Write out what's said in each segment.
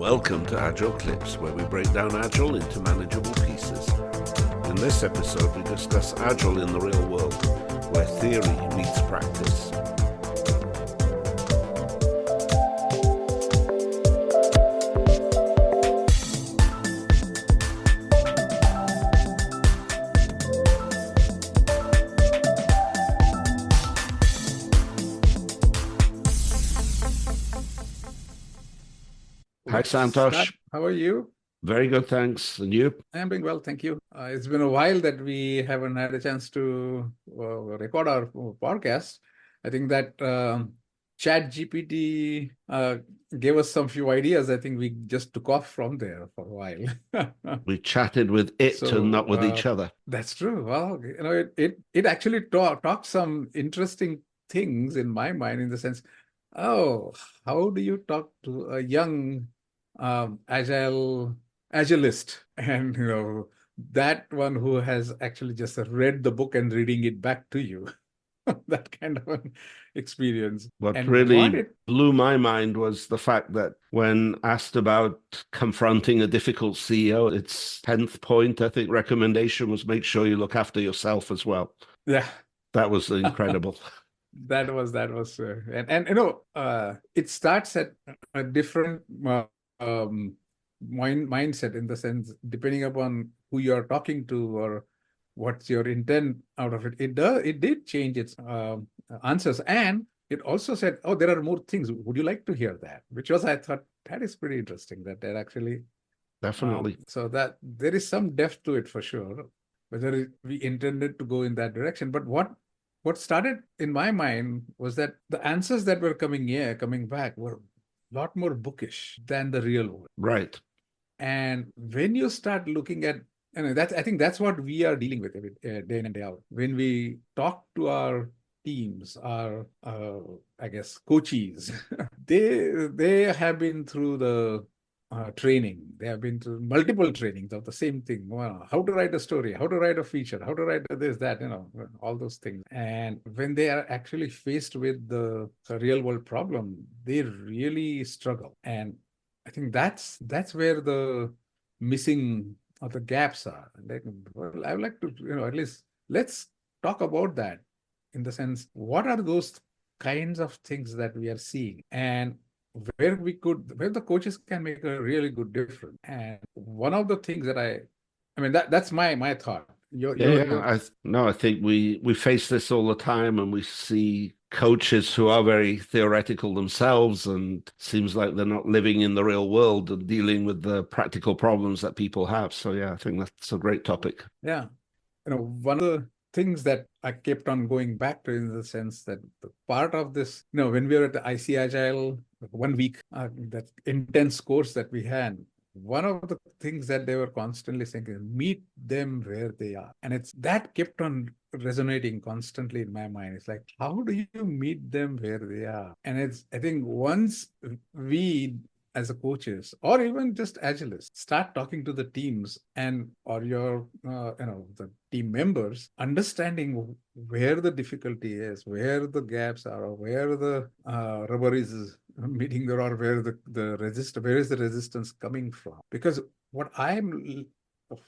Welcome to Agile Clips, where we break down Agile into manageable pieces. In this episode, we discuss Agile in the real world, where theory meets practice. Hi, Santosh. How are you? Very good, thanks. And you? I'm doing well, thank you. It's been a while that we haven't had a chance to record our podcast. I think that Chat GPT gave us some few ideas. I think we just took off from there for a while. We chatted with it and not with each other. That's true. Well, it actually talked some interesting things in my mind, in the sense, oh, how do you talk to a young agilist, and that one who has actually just read the book and reading it back to you? That kind of an experience. What really blew my mind was the fact that when asked about confronting a difficult CEO, its 10th point, I think, recommendation was make sure you look after yourself as well. Yeah. That was incredible. That was it starts at a different mindset, in the sense, depending upon who you're talking to or what's your intent out of it. It did change its answers, and it also said, oh, there are more things. Would you like to hear that? Which was, I thought, that is pretty interesting, that they're actually definitely. So that there is some depth to it for sure, whether we intended to go in that direction. But what started in my mind was that the answers that were coming back were a lot more bookish than the real world. Right. And when you start looking at, I think that's what we are dealing with every day in and day out. When we talk to our teams, our, I guess, coaches, they have been through the training. They have been through multiple trainings of the same thing. How to write a story, how to write a feature, how to write this, that, all those things. And when they are actually faced with the real world problem, they really struggle. And I think that's where the missing or the gaps are. Well, I would like to, at least let's talk about that, in the sense, what are those kinds of things that we are seeing, and where the coaches can make a really good difference. And one of the things that that's my thought. I think we face this all the time, and we see coaches who are very theoretical themselves, and seems like they're not living in the real world and dealing with the practical problems that people have. So yeah, I think that's a great topic. Yeah. One of the things that I kept on going back to, in the sense that the part of this, when we were at the IC Agile 1 week, that intense course that we had, one of the things that they were constantly saying is meet them where they are. And that kept on resonating constantly in my mind. It's like, how do you meet them where they are? And I think once we, as a coaches, or even just agilists, start talking to the teams or your the team members, understanding where the difficulty is, where the gaps are, or where the rubber is meeting there, or where where is the resistance coming from. Because what I'm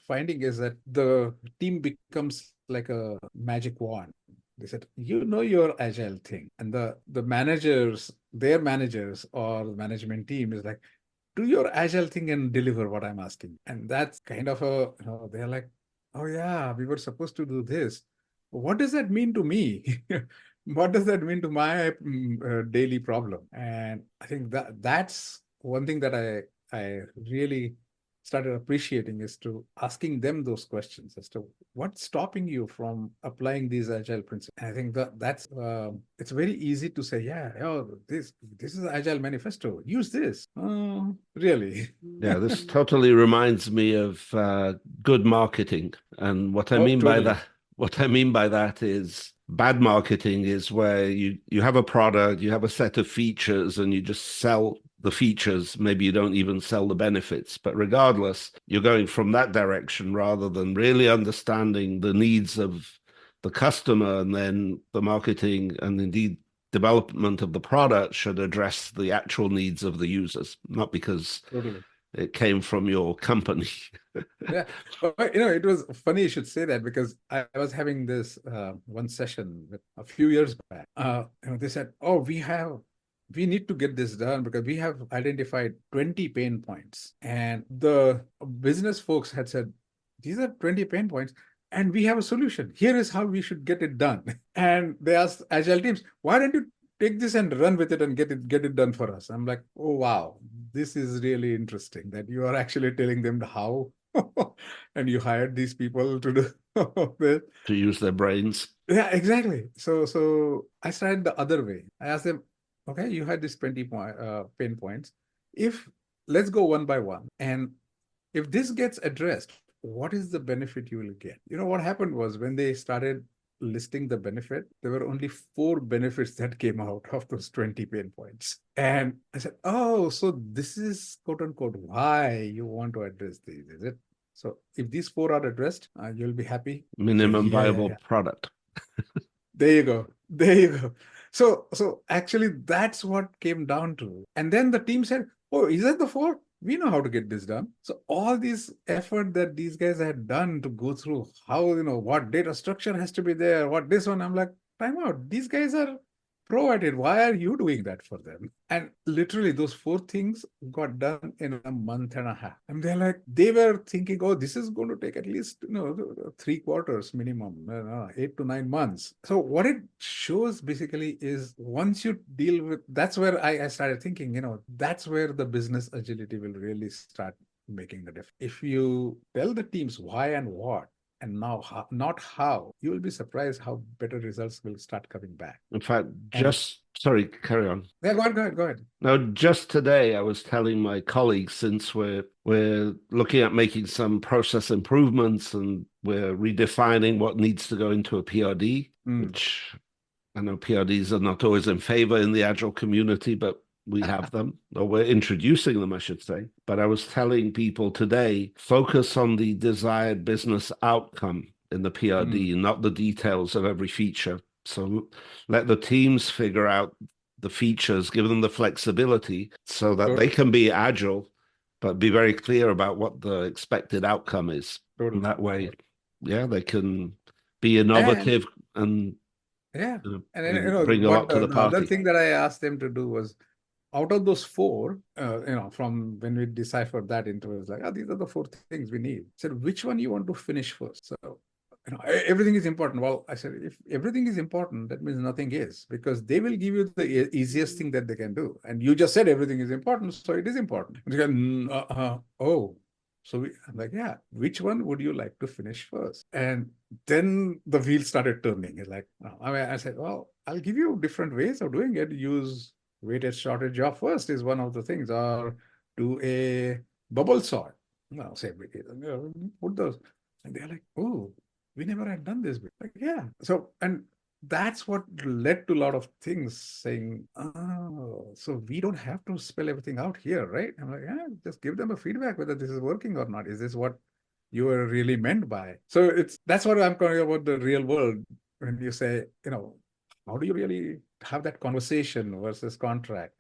finding is that the team becomes like a magic wand. They said, your agile thing. And the managers, their managers or the management team is like, do your agile thing and deliver what I'm asking. And that's kind of they're like, oh yeah, we were supposed to do this. What does that mean to me? What does that mean to my daily problem? And I think that's one thing that I really started appreciating, is to asking them those questions as to what's stopping you from applying these agile principles. And I think that's it's very easy to say, this is Agile manifesto, use this. Really? Yeah, this totally reminds me of good marketing. And what I mean by that is, bad marketing is where you have a product, you have a set of features, and you just sell the features. Maybe you don't even sell the benefits, but regardless, you're going from that direction rather than really understanding the needs of the customer, and then the marketing and indeed development of the product should address the actual needs of the users, not because it came from your company. Yeah, but, it was funny you should say that, because I was having this one session a few years back. They said, "Oh, we need to get this done because we have identified 20 pain points," and the business folks had said, "These are 20 pain points, and we have a solution. Here is how we should get it done." And they asked Agile teams, "Why don't you take this and run with it and get it done for us?" I'm like, "Oh wow, this is really interesting that you are actually telling them how." And you hired these people to do this. To use their brains. Yeah, exactly. So I started the other way. I asked them, okay, you had these 20 pain points. Let's go one by one. And if this gets addressed, what is the benefit you will get? What happened was, when they started listing the benefit, there were only 4 benefits that came out of those 20 pain points. And I said, oh, so this is quote unquote why you want to address these, is it? So if these 4 are addressed, you'll be happy. Minimum viable product. There you go. There you go. So actually that's what came down to. And then the team said, oh, is that the 4? We know how to get this done. So all this effort that these guys had done to go through how, what data structure has to be there, what this one, I'm like, time out. These guys are pro at it. Why are you doing that for them? And literally those 4 things got done in a month and a half. And they were thinking, oh, this is going to take at least, 3 quarters minimum, 8 to 9 months. So what it shows basically is, once you deal with, that's where I started thinking, that's where the business agility will really start making the difference. If you tell the teams why and what, and now not how, you will be surprised how better results will start coming back. In fact, sorry, carry on. Yeah, go ahead. Now, just today, I was telling my colleagues, since we're looking at making some process improvements and we're redefining what needs to go into a PRD, which I know PRDs are not always in favor in the Agile community, but we have them, or we're introducing them, I should say. But I was telling people today, focus on the desired business outcome in the PRD, not the details of every feature. So let the teams figure out the features, give them the flexibility so that they can be agile, but be very clear about what the expected outcome is. And that way, they can be innovative and bring a lot to the party. Another thing that I asked them to do was, out of those 4, from when we deciphered that into, it was like, these are the 4 things we need. I said, which one you want to finish first? So, everything is important. Well, I said, if everything is important, that means nothing is, because they will give you the easiest thing that they can do. And you just said everything is important, so it is important. So I'm like, yeah, which one would you like to finish first? And then the wheel started turning. It's like, I said, well, I'll give you different ways of doing it. Use weighted shortage job first is one of the things, or do a bubble sort. Say, put those. And they're like, oh, we never had done this. Like, yeah. So, and that's what led to a lot of things saying, oh, so we don't have to spell everything out here, right? I'm like, yeah, just give them a feedback whether this is working or not. Is this what you were really meant by? So that's what I'm talking about, the real world. When you say, how do you really have that conversation versus contract?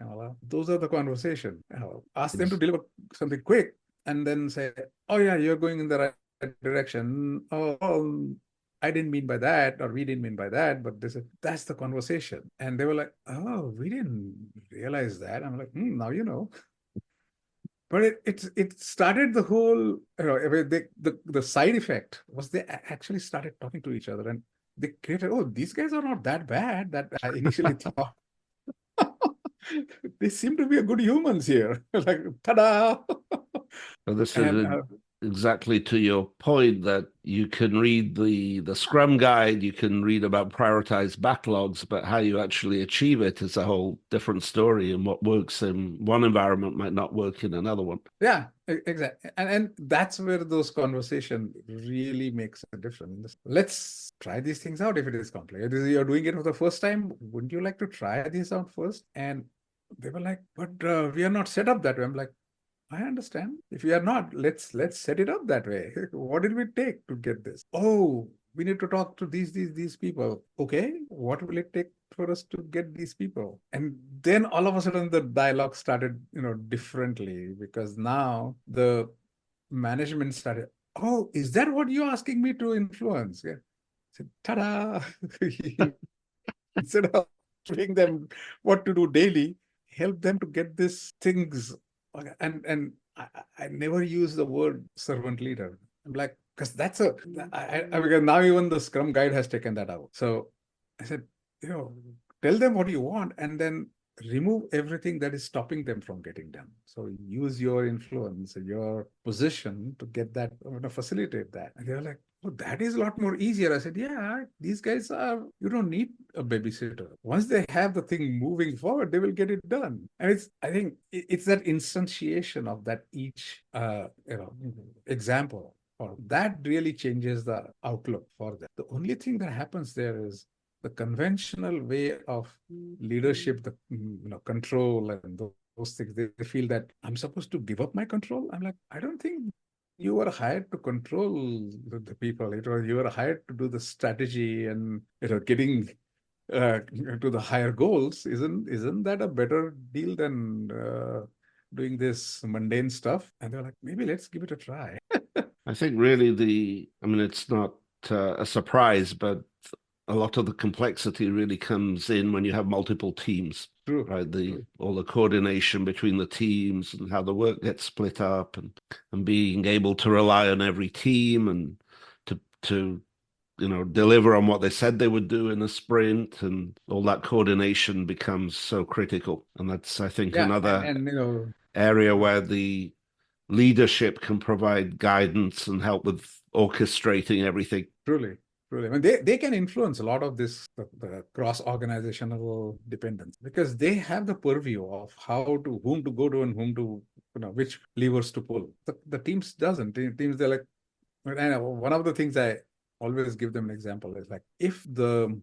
Those are the conversation. Ask them to deliver something quick, and then say, oh yeah, you're going in the right direction. Oh, I didn't mean by that, or we didn't mean by that, but that's the conversation. And they were like, oh, we didn't realize that. I'm like, now you know. But it started the whole, the side effect was they actually started talking to each other, and they created, oh, these guys are not that bad that I initially thought. They seem to be a good humans here. Like, ta-da! So this is exactly to your point, that you can read the Scrum guide, you can read about prioritized backlogs, but how you actually achieve it is a whole different story, and what works in one environment might not work in another one. Yeah, exactly. And that's where those conversations really makes a difference. Let's try these things out. If it is complex, you're doing it for the first time, wouldn't you like to try this out first? And they were like, but we are not set up that way. I'm like, I understand. If we are not, let's set it up that way. What did we take to get this? Oh, we need to talk to these people. Okay, what will it take for us to get these people? And then all of a sudden the dialogue started, differently, because now the management started, oh, is that what you're asking me to influence? Yeah. I said, ta-da! Instead of showing them what to do daily, help them to get these things. And I never use the word servant leader. I'm like, because because now even the Scrum guide has taken that out. So I said, tell them what you want and then remove everything that is stopping them from getting done. So use your influence, your position to get that, facilitate that. And they're like, oh, that is a lot more easier. I said, yeah, these guys you don't need a babysitter. Once they have the thing moving forward, they will get it done. And I think it's that instantiation of that each, example, or that really changes the outlook for them. The only thing that happens there is the conventional way of leadership, the control and those things. They feel that I'm supposed to give up my control. I'm like, I don't think you were hired to control the people. You were hired to do the strategy and getting to the higher goals. Isn't that a better deal than doing this mundane stuff? And they're like, maybe let's give it a try. I think really it's not a surprise, but a lot of the complexity really comes in when you have multiple teams. True. Right, True. all the coordination between the teams and how the work gets split up, and being able to rely on every team and to deliver on what they said they would do in a sprint, and all that coordination becomes so critical. And that's, I think, another area where the leadership can provide guidance and help with orchestrating everything. Truly. I mean, they can influence a lot of this, the cross-organizational dependence, because they have the purview of whom to go to and whom to, which levers to pull. The teams doesn't. Teams, they're like, and one of the things I always give them an example is like, if the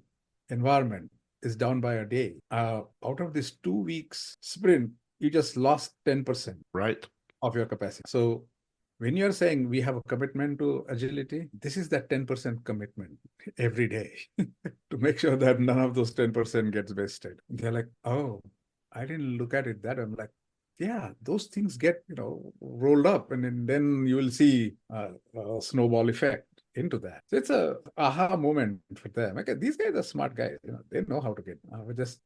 environment is down by a day, out of this 2 weeks sprint, you just lost 10% right of your capacity. So when you're saying we have a commitment to agility, this is that 10% commitment every day to make sure that none of those 10% gets wasted. They're like, oh, I didn't look at it that. I'm like, yeah, those things get, rolled up, and then you will see a snowball effect into that. So it's a aha moment for them. Okay, these guys are smart guys. They know how to get. We just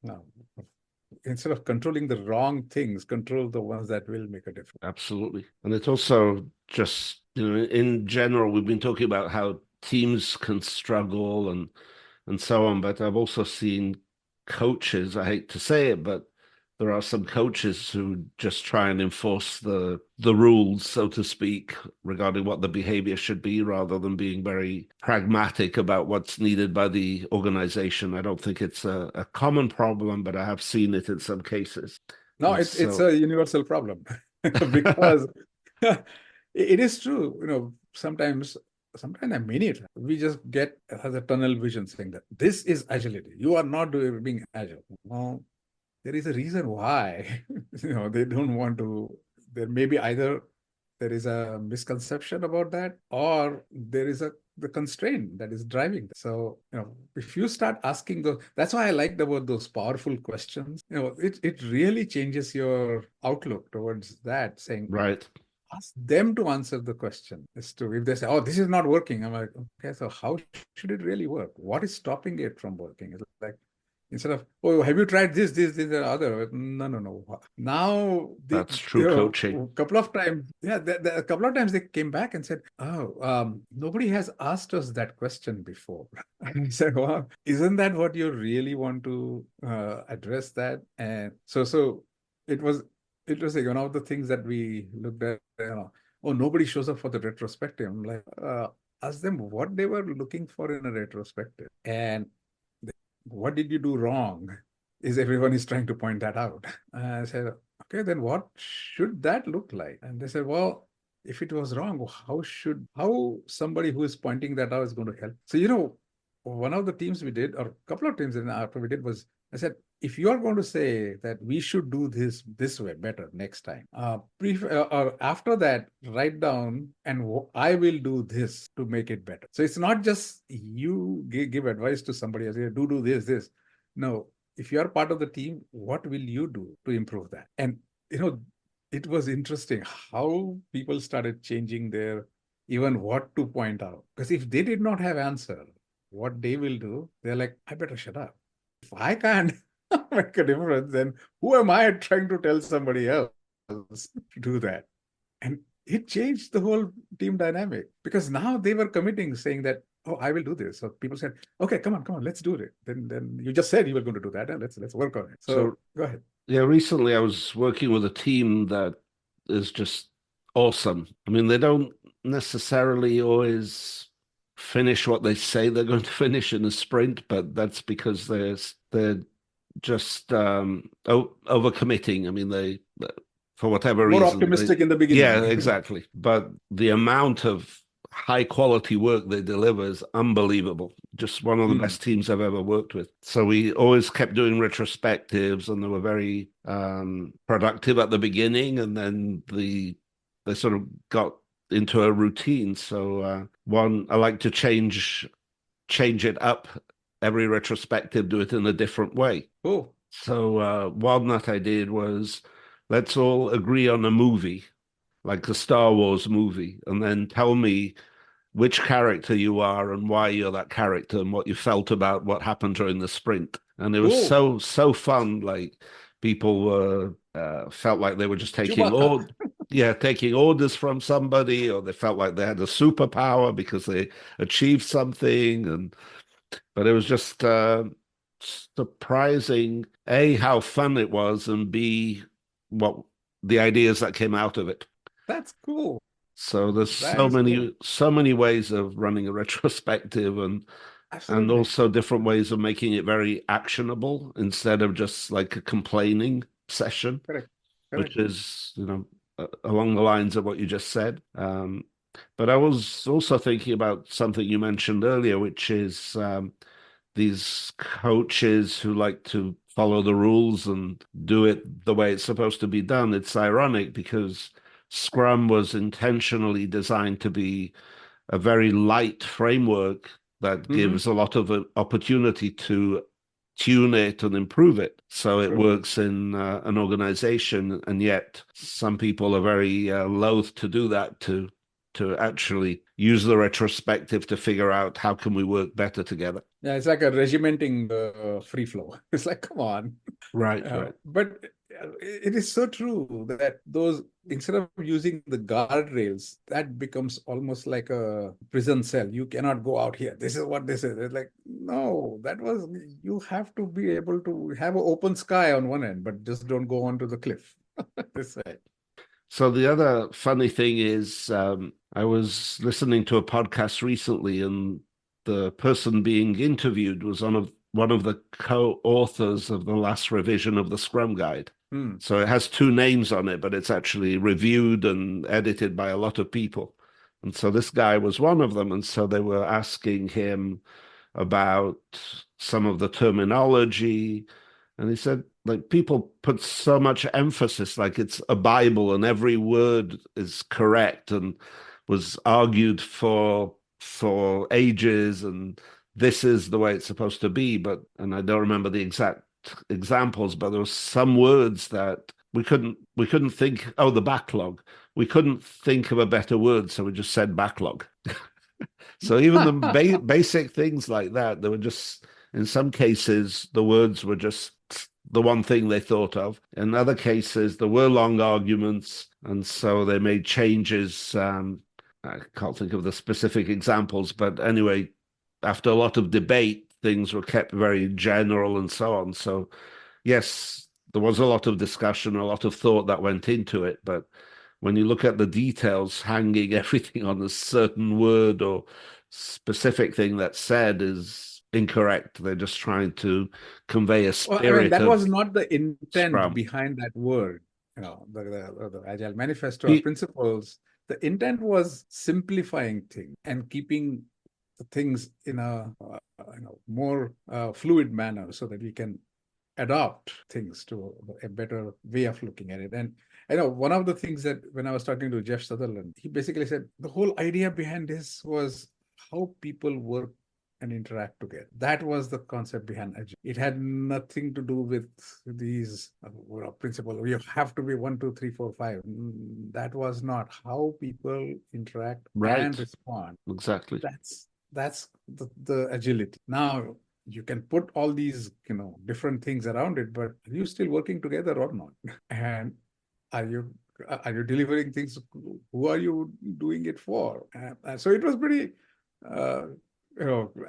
instead of controlling the wrong things, control the ones that will make a difference. Absolutely. And it's also just, in general, we've been talking about how teams can struggle and so on, but I've also seen coaches, I hate to say it, but there are some coaches who just try and enforce the rules, so to speak, regarding what the behavior should be, rather than being very pragmatic about what's needed by the organization. I don't think it's a common problem, but I have seen it in some cases. No, it's a universal problem because it is true. Sometimes I mean it. We just get as a tunnel vision saying that this is agility. You are not being agile. Well, there is a reason why they don't want to. There may be either there is a misconception about that, or there is the constraint that is driving that. So if you start asking that's why I like those powerful questions. It really changes your outlook towards that. Saying, right, ask them to answer the question as to if they say, oh, this is not working. I'm like, okay, so how should it really work? What is stopping it from working? It's like, instead of, oh, have you tried this, or other? No. Now, that's true coaching. A couple of times, a couple of times they came back and said, oh, nobody has asked us that question before. And I said, well, isn't that what you really want to address that? And so it was interesting. One of the things that we looked at, oh, nobody shows up for the retrospective. I'm like, ask them what they were looking for in a retrospective. And what did you do wrong? Is everyone is trying to point that out. I said, okay, then what should that look like? And they said, well, if it was wrong, how somebody who is pointing that out is going to help? So, one of the teams we did, or a couple of teams after we did, was I said, if you are going to say that we should do this way better next time, or after that, write down and I will do this to make it better. So it's not just you give advice to somebody else, do this. No, if you are part of the team, what will you do to improve that? And it was interesting how people started changing their even what to point out. Because if they did not have answer, what they will do, they're like, I better shut up. If I can't make a difference, then who am I trying to tell somebody else to do that? And it changed the whole team dynamic, because now they were committing, saying that, oh, I will do this. So people said, okay, come on, let's do it. Then you just said you were going to do that, and let's work on it. So go ahead. Yeah, recently I was working with a team that is just awesome. I mean, they don't necessarily always finish what they say they're going to finish in a sprint, but that's because they're just overcommitting. I mean, they for whatever More reason, optimistic in the beginning. Yeah, exactly. But the amount of high quality work they deliver is unbelievable. Just one of the best teams I've ever worked with. So we always kept doing retrospectives, and they were very productive at the beginning, and then they sort of got into a routine. So I like to change it up every retrospective, do it in a different way. Oh. So one that I did was, let's all agree on a movie, like the Star Wars movie, and then tell me which character you are and why you're that character and what you felt about what happened during the sprint. And it was so fun. Like people were felt like they were just taking orders from somebody, or they felt like they had a superpower because they achieved something. But it was just surprising, A, how fun it was, and B, what the ideas that came out of it. That's cool. So there's so many ways of running a retrospective, and also different ways of making it very actionable instead of just like a complaining session. Correct. Which is, along the lines of what you just said. But I was also thinking about something you mentioned earlier, which is these coaches who like to follow the rules and do it the way it's supposed to be done. It's ironic because Scrum was intentionally designed to be a very light framework that gives a lot of opportunity to tune it and improve it so it works in an organization. And yet some people are very loath to do that, to actually use the retrospective to figure out how can we work better together. Yeah, it's like a regimenting free flow. It's like, come on. Right. But it is so true that instead of using the guardrails, that becomes almost like a prison cell. You cannot go out here. This is what this is. It's like, no, you have to be able to have an open sky on one end, but just don't go onto the cliff. This way. So the other funny thing is, I was listening to a podcast recently, and the person being interviewed was one of the co-authors of the last revision of the Scrum Guide. So it has two names on it, but it's actually reviewed and edited by a lot of people. And so this guy was one of them. And so they were asking him about some of the terminology. And he said, like, people put so much emphasis, like it's a Bible and every word is correct, and was argued for ages, and this is the way it's supposed to be. And I don't remember the exact examples, but there were some words that we couldn't think. Oh, the backlog. We couldn't think of a better word, so we just said backlog. So even the basic things like that, they were just, in some cases, the words were just the one thing they thought of. In other cases, there were long arguments, and so they made changes. I can't think of the specific examples, but anyway, after a lot of debate, things were kept very general and so on. So yes, there was a lot of discussion, a lot of thought that went into it, but when you look at the details, hanging everything on a certain word or specific thing that's said is incorrect. They're just trying to convey a spirit. That was not the intent Scrum behind that word. The Agile manifesto principles. The intent was simplifying things and keeping things in a more fluid manner, so that we can adopt things to a better way of looking at it. And I know one of the things that when I was talking to Jeff Sutherland, he basically said the whole idea behind this was how people work and interact together. That was the concept behind Agile. It had nothing to do with these principles. You have to be 1, 2, 3, 4, 5. That was not how people interact and respond. Exactly. That's the agility. Now you can put all these different things around it, but are you still working together or not? And are you delivering things? Who are you doing it for? So it was pretty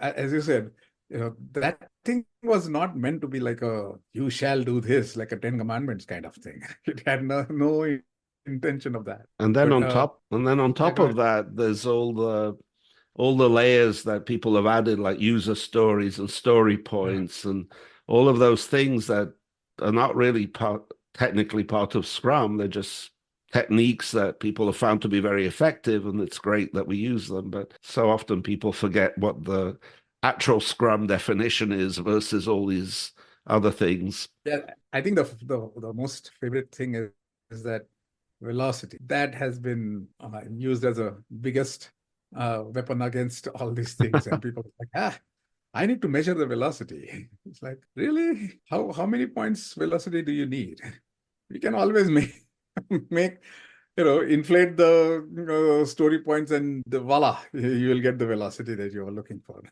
as you said, that thing was not meant to be like a you shall do this, like a 10 commandments kind of thing. It had no intention of that. And then on top of that, there's all the layers that people have added, like user stories and story points and all of those things that are not really technically part of Scrum. They're just techniques that people have found to be very effective, and it's great that we use them. But so often people forget what the actual Scrum definition is versus all these other things. Yeah, I think the most favorite thing is that velocity. That has been used as a biggest weapon against all these things. And people are like, I need to measure the velocity. It's like, really? How many points velocity do you need? You can always make inflate the story points and voila, you will get the velocity that you are looking for.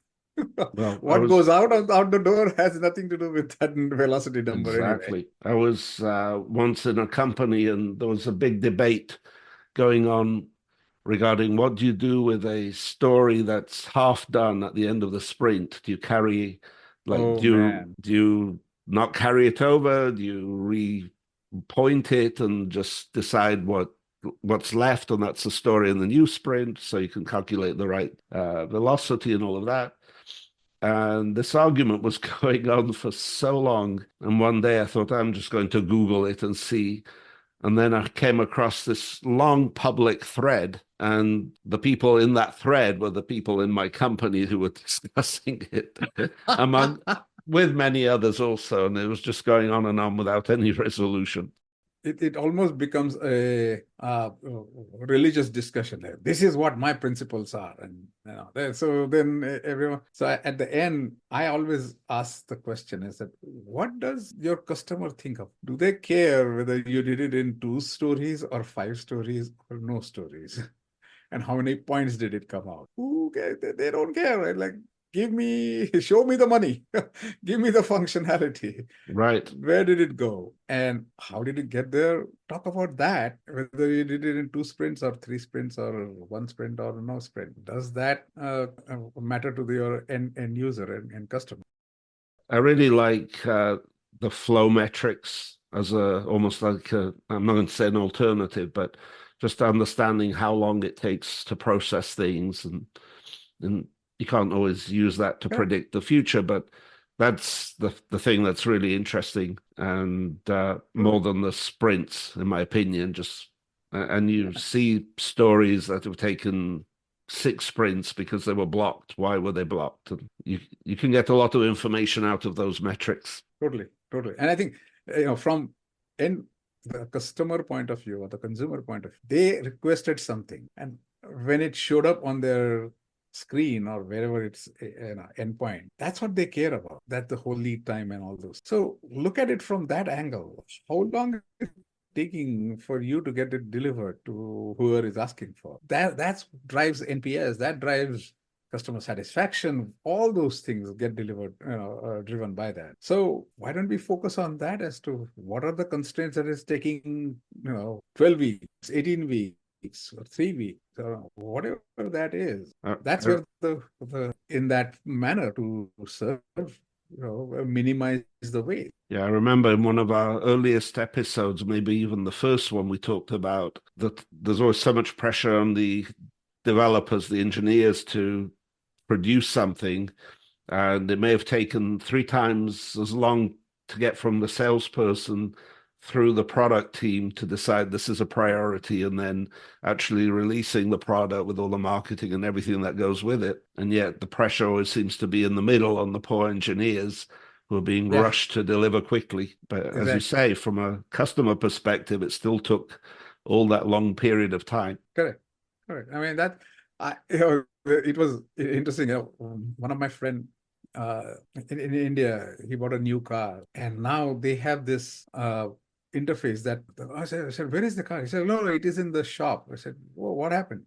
Well, what goes out the door has nothing to do with that velocity number. Exactly. Anyway. I was once in a company and there was a big debate going on regarding what do you do with a story that's half done at the end of the sprint? Do you carry, do you not carry it over? Do you repoint it and just decide what's left, and that's the story in the new sprint, so you can calculate the right velocity and all of that? And this argument was going on for so long. And one day I thought, I'm just going to Google it and see. And then I came across this long public thread, and the people in that thread were the people in my company who were discussing it, with many others also. And it was just going on and on without any resolution. It almost becomes a religious discussion. This is what my principles are, and so then everyone. So at the end, I always ask the question: is that what does your customer think of? Do they care whether you did it in 2 stories or 5 stories or no stories? And how many points did it come out? Who cares? They don't care, right? Like, show me the money, give me the functionality. Right. Where did it go? And how did it get there? Talk about that, whether you did it in 2 sprints or 3 sprints or 1 sprint or no sprint. Does that matter to your end user and customer? I really like the flow metrics as almost like I'm not going to say an alternative, but just understanding how long it takes to process things, and you can't always use that to predict the future, but that's the thing that's really interesting, and more than the sprints, in my opinion. Just and you see stories that have taken 6 sprints because they were blocked. Why were they blocked? And you can get a lot of information out of those metrics. Totally. And I think from the customer point of view or the consumer point of view, they requested something, and when it showed up on their screen or wherever it's endpoint, that's what they care about. That's the whole lead time and all those. So look at it from that angle. How long is it taking for you to get it delivered to whoever is asking for? That drives NPS. That drives customer satisfaction. All those things get delivered, driven by that. So why don't we focus on that as to what are the constraints that is taking 12 weeks, 18 weeks, or 3 weeks, or whatever that is. That's where the in that manner to serve, minimize the waste. Yeah, I remember in one of our earliest episodes, maybe even the first one, we talked about that there's always so much pressure on the developers, the engineers, to produce something, and it may have taken 3 times as long to get from the salesperson through the product team to decide this is a priority, and then actually releasing the product with all the marketing and everything that goes with it. And yet the pressure always seems to be in the middle on the poor engineers, who are being rushed to deliver quickly. But as you say, from a customer perspective, it still took all that long period of time. Correct. I mean, it was interesting. One of my friend in India, he bought a new car, and now they have this interface that I said, where is the car? He said, no, it is in the shop. I said, well, what happened?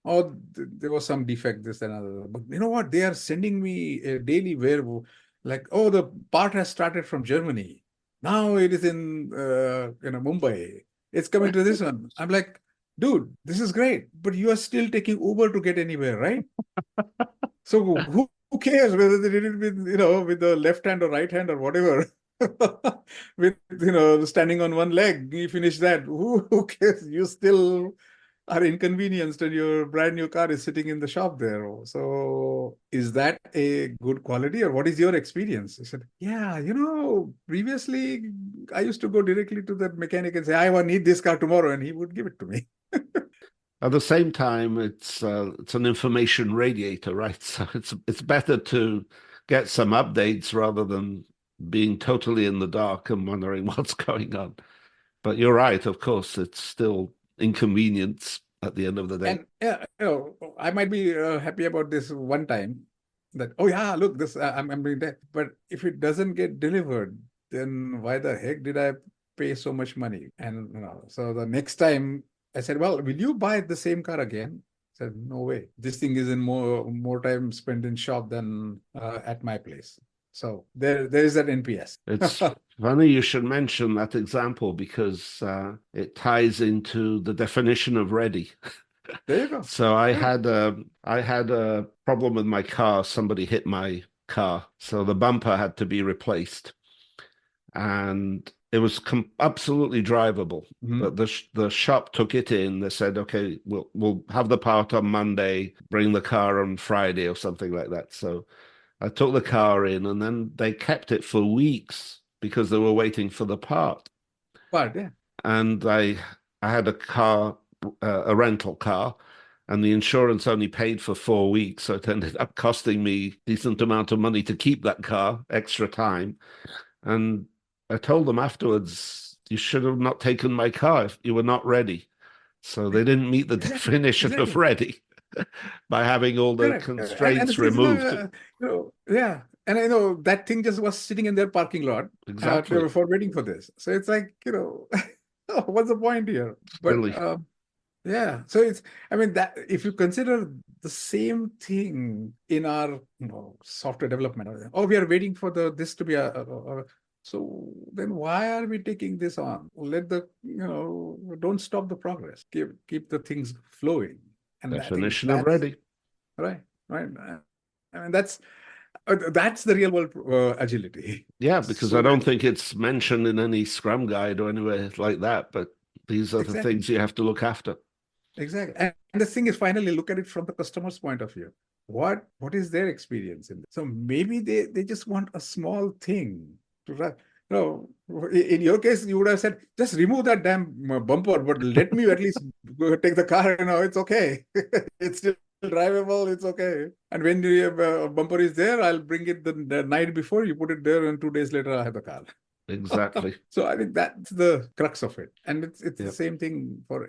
Oh, there was some defect, this and other. But you know what? They are sending me a daily like, oh, the part has started from Germany. Now it is in Mumbai. It's coming to this one. I'm like, dude, this is great, but you are still taking Uber to get anywhere, right? So who cares whether they did it with, with the left hand or right hand or whatever? With, standing on one leg, you finish that. Who cares? You still are inconvenienced and your brand new car is sitting in the shop there. So is that a good quality, or what is your experience? I said, yeah, previously I used to go directly to the mechanic and say, I need this car tomorrow, and he would give it to me. At the same time, it's an information radiator, right? So it's better to get some updates rather than being totally in the dark and wondering what's going on. But you're right, of course, it's still inconvenience at the end of the day. And I might be happy about this one time that, oh yeah, look, this I'm doing that. But if it doesn't get delivered, then why the heck did I pay so much money? And so the next time I said, well, will you buy the same car again? I said, no way. This thing is in more time spent in shop than at my place. So there is that NPS. It's funny you should mention that example because it ties into the definition of ready. There you go. So I had a problem with my car. Somebody hit my car, so the bumper had to be replaced, and it was absolutely drivable. But the shop took it in. They said, "Okay, we'll have the part on Monday. Bring the car on Friday or something like that." So I took the car in, and then they kept it for weeks because they were waiting for the part. Yeah. And I had a car, a rental car, and the insurance only paid for 4 weeks, so it ended up costing me a decent amount of money to keep that car, extra time. And I told them afterwards, you should have not taken my car if you were not ready. So they didn't meet the definition of ready by having all the constraints removed. Yeah. And I know that thing just was sitting in their parking lot for waiting for this. So it's like, what's the point here? But yeah, so that if you consider the same thing in our software development, we are waiting for this to be so then why are we taking this on? Let don't stop the progress. Keep the things flowing. And definition of ready. Right. I mean, that's the real world agility. Yeah, because I don't think it's mentioned in any Scrum guide or anywhere like that, but these are the things you have to look after. Exactly. And the thing is, finally, look at it from the customer's point of view. What is their experience in this? So maybe they just want a small thing to run. In your case, you would have said, just remove that damn bumper, but let me at least take the car. It's okay. It's still drivable. It's okay. And when the bumper is there, I'll bring it the night before. You put it there, and 2 days later, I have the car. Exactly. So I think that's the crux of it. And it's the same thing for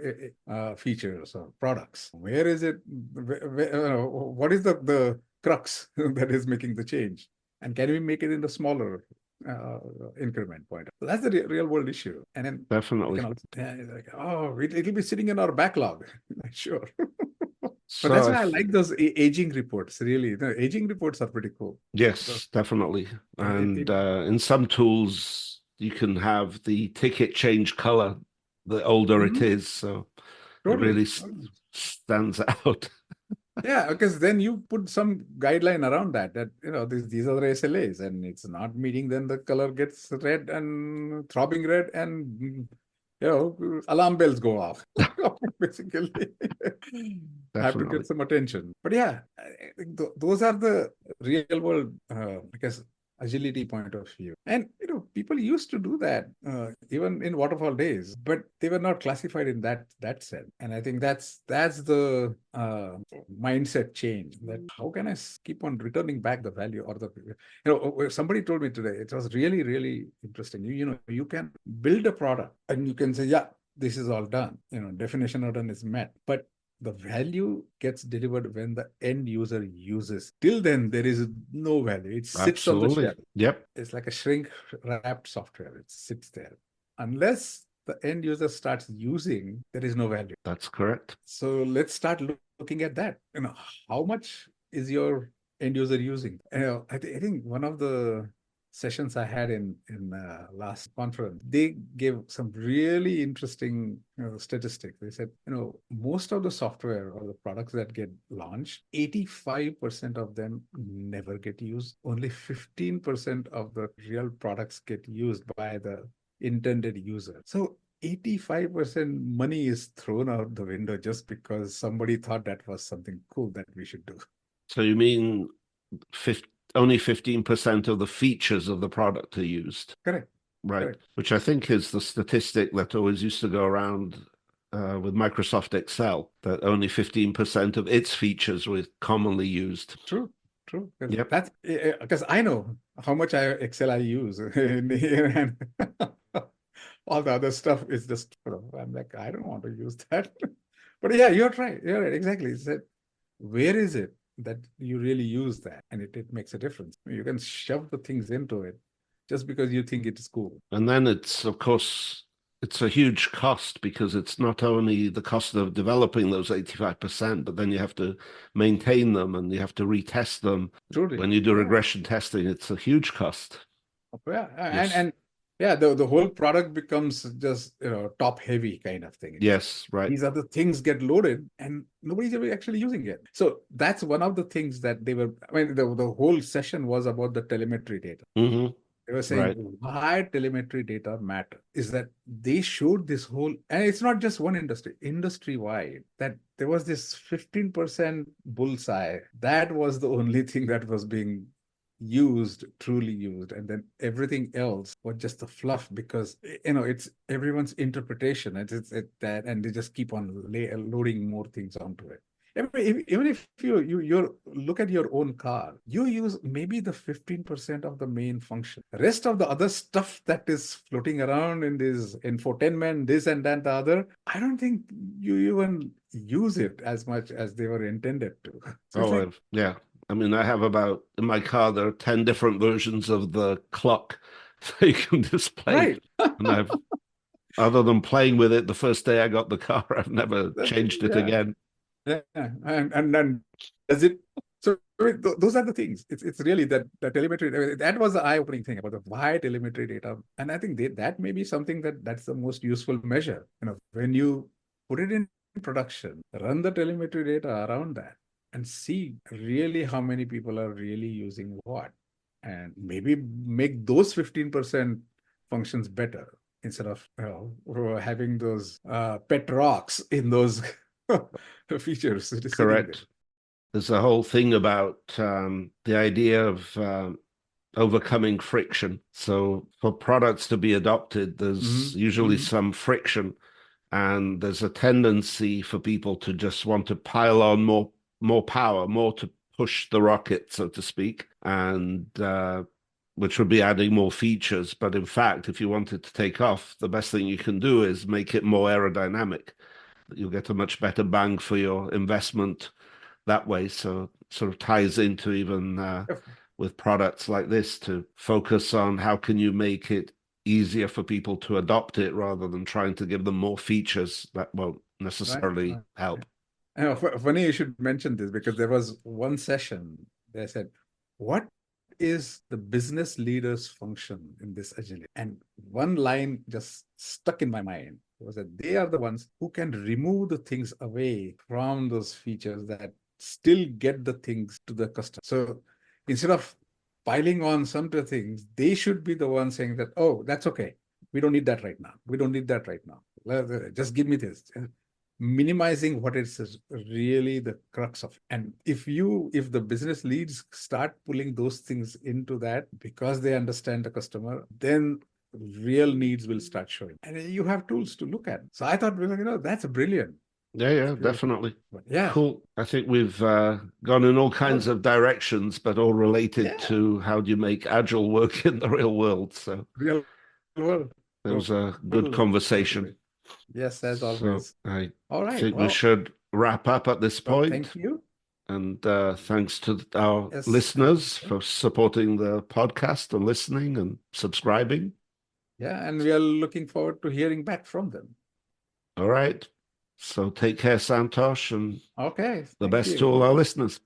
features or products. Where is it? What is the crux that is making the change? And can we make it in the smaller increment point? So that's the real world issue. And then definitely, it'll be sitting in our backlog. Sure. But that's why I like those aging reports, really. The aging reports are pretty cool. Yes, definitely. And in some tools, you can have the ticket change color the older it is. So it really stands out. Yeah, because then you put some guideline around that these are the SLAs, and it's not meeting, then the color gets red and throbbing red, and alarm bells go off. Basically, have to get some attention. But yeah, I think those are the real world, I guess, agility point of view. And people used to do that even in waterfall days, but they were not classified in that sense. And I think that's the mindset change. That how can I keep on returning back the value or the somebody told me today, it was really, really interesting. You can build a product and you can say, yeah, this is all done. Definition of done is met, but the value gets delivered when the end user uses. Till then, there is no value. It sits on the Absolutely. shelf. Yep. It's like a shrink-wrapped software. It sits there. Unless the end user starts using, there is no value. That's correct. So let's start looking at that. How much is your end user using? I think one of the sessions I had in last conference, they gave some really interesting statistics. They said, most of the software or the products that get launched, 85% of them never get used. Only 15% of the real products get used by the intended user. So 85% money is thrown out the window just because somebody thought that was something cool that we should do. So you mean only 15% of the features of the product are used? Correct. Right. Correct. Which I think is the statistic that always used to go around with Microsoft Excel, that only 15% of its features were commonly used. True. Yep. That's because I know how much Excel I use in here, and all the other stuff is just, I'm like, I don't want to use that. But yeah, you're right. You're right. Exactly. It's that, where is it that you really use that? And it makes a difference. You can shove the things into it just because you think it is cool. And then it's, of course, it's a huge cost, because it's not only the cost of developing those 85%, but then you have to maintain them and you have to retest them. Truly. When you do regression testing, it's a huge cost. Yeah. Yes. And yeah, the whole product becomes just top heavy kind of thing. Yes, right. These other things get loaded and nobody's ever actually using it. So that's one of the things that they were, the whole session was about the telemetry data. Mm-hmm. They were saying why telemetry data matter is that they showed this whole, and it's not just one industry-wide, that there was this 15% bullseye. That was the only thing that was being truly used, and then everything else was just the fluff, because it's everyone's interpretation. It's that, and they just keep on loading more things onto it. Even if you look at your own car, you use maybe the 15% of the main function. The rest of the other stuff that is floating around in this infotainment, this and that, the other, I don't think you even use it as much as they were intended to. So yeah. I mean, I have in my car, there are 10 different versions of the clock so you can display. Right. And other than playing with it the first day I got the car, I've never changed it again. Yeah, and then does it? So those are the things. It's really that the telemetry. That was the eye-opening thing about the why telemetry data, and I think that may be something that's the most useful measure. When you put it in production, run the telemetry data around that, and see really how many people are really using what, and maybe make those 15% functions better instead of having those pet rocks in those features. Correct. There's a whole thing about the idea of overcoming friction. So for products to be adopted, there's usually some friction, and there's a tendency for people to just want to pile on more power, more to push the rocket, so to speak, and which would be adding more features. But in fact, if you want it to take off, the best thing you can do is make it more aerodynamic. You'll get a much better bang for your investment that way. So it sort of ties into even with products like this, to focus on how can you make it easier for people to adopt it, rather than trying to give them more features that won't necessarily help. Funny you should mention this, because there was one session they said, what is the business leader's function in this agility? And one line just stuck in my mind was that they are the ones who can remove the things away from those features that still get the things to the customer. So instead of piling on some of the things, they should be the ones saying that, oh, that's okay. We don't need that right now. We don't need that right now. Just give me this. minimizing what is really the crux of it. And if the business leads start pulling those things into that because they understand the customer, then real needs will start showing. And you have tools to look at. So I thought, that's brilliant. Yeah, definitely. Yeah. Cool. I think we've gone in all kinds of directions, but all related to how do you make Agile work in the real world. So real world. It was a good conversation. Yes, as always. I all right. think we should wrap up at this point. Thank you. And thanks to our listeners for supporting the podcast and listening and subscribing. Yeah, and we are looking forward to hearing back from them. All right. So take care, Santosh, and the best to all our listeners.